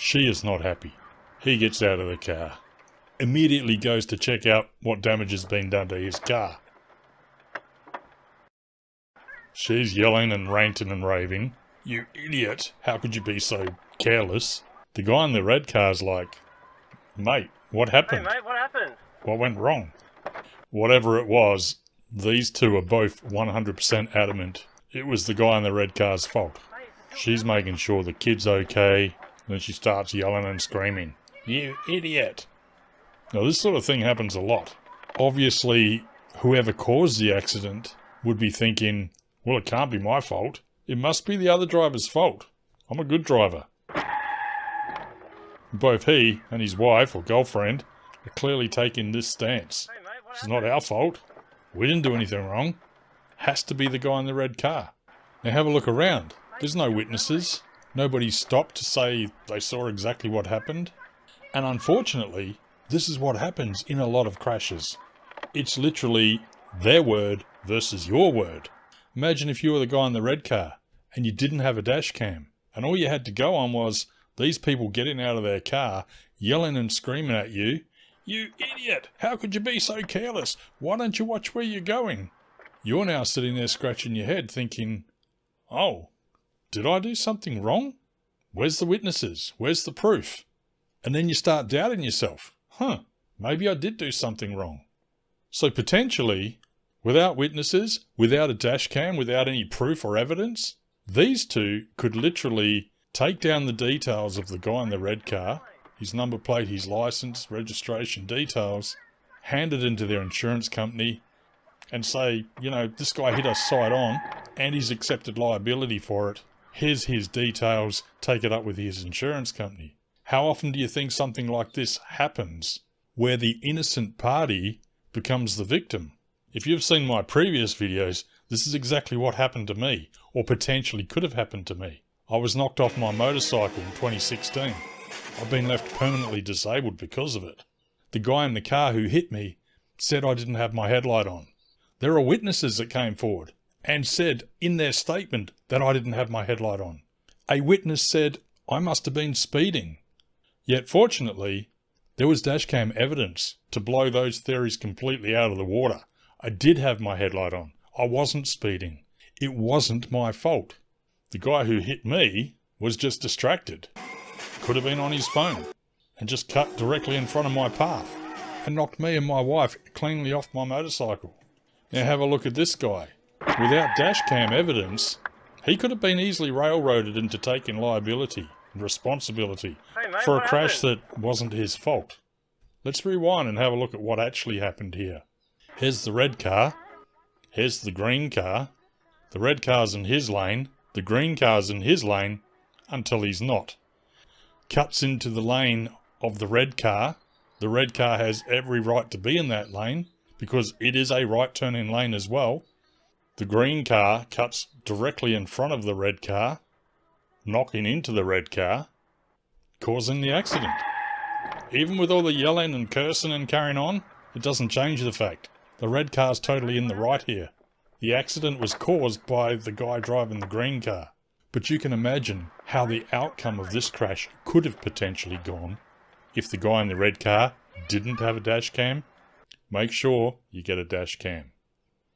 She is not happy. He gets out of the car. Immediately goes to check out what damage has been done to his car. She's yelling and ranting and raving. You idiot, how could you be so careless? The guy in the red car's like, mate, what happened? Hey mate, what happened? What went wrong? Whatever it was, these two are both 100% adamant it was the guy in the red car's fault. She's making sure the kid's okay, and then she starts yelling and screaming, you idiot! Now this sort of thing happens a lot. Obviously, whoever caused the accident would be thinking, well, it can't be my fault. It must be the other driver's fault. I'm a good driver. Both he and his wife or girlfriend are clearly taking this stance. It's not our fault. We didn't do anything wrong. Has to be the guy in the red car. Now have a look around. There's no witnesses. Nobody stopped to say they saw exactly what happened. And unfortunately, this is what happens in a lot of crashes. It's literally their word versus your word. Imagine if you were the guy in the red car and you didn't have a dash cam, and all you had to go on was these people getting out of their car, yelling and screaming at you, you idiot, how could you be so careless? Why don't you watch where you're going? You're now sitting there scratching your head thinking, oh, did I do something wrong? Where's the witnesses? Where's the proof? And then you start doubting yourself. Maybe I did do something wrong. So potentially, without witnesses, without a dash cam, without any proof or evidence, these two could literally take down the details of the guy in the red car, his number plate, his license, registration details, hand it into their insurance company and say, you know, this guy hit us side on and he's accepted liability for it. Here's his details, take it up with his insurance company. How often do you think something like this happens, where the innocent party becomes the victim? If you've seen my previous videos, this is exactly what happened to me, or potentially could have happened to me. I was knocked off my motorcycle in 2016. I've been left permanently disabled because of it. The guy in the car who hit me said I didn't have my headlight on. There are witnesses that came forward and said in their statement that I didn't have my headlight on. A witness said I must have been speeding. Yet fortunately, there was dashcam evidence to blow those theories completely out of the water. I did have my headlight on. I wasn't speeding. It wasn't my fault. The guy who hit me was just distracted. Could have been on his phone and just cut directly in front of my path and knocked me and my wife cleanly off my motorcycle. Now have a look at this guy. Without dashcam evidence, he could have been easily railroaded into taking liability and responsibility for a crash that wasn't his fault. Let's rewind and have a look at what actually happened here. Here's the red car. Here's the green car. The red car's in his lane. The green car's in his lane until he's not. Cuts into the lane of the red car. The red car has every right to be in that lane because it is a right turning lane as well. The green car cuts directly in front of the red car, knocking into the red car, causing the accident. Even with all the yelling and cursing and carrying on, it doesn't change the fact. The red car's totally in the right here. The accident was caused by the guy driving the green car. But you can imagine how the outcome of this crash could have potentially gone if the guy in the red car didn't have a dash cam. Make sure you get a dash cam.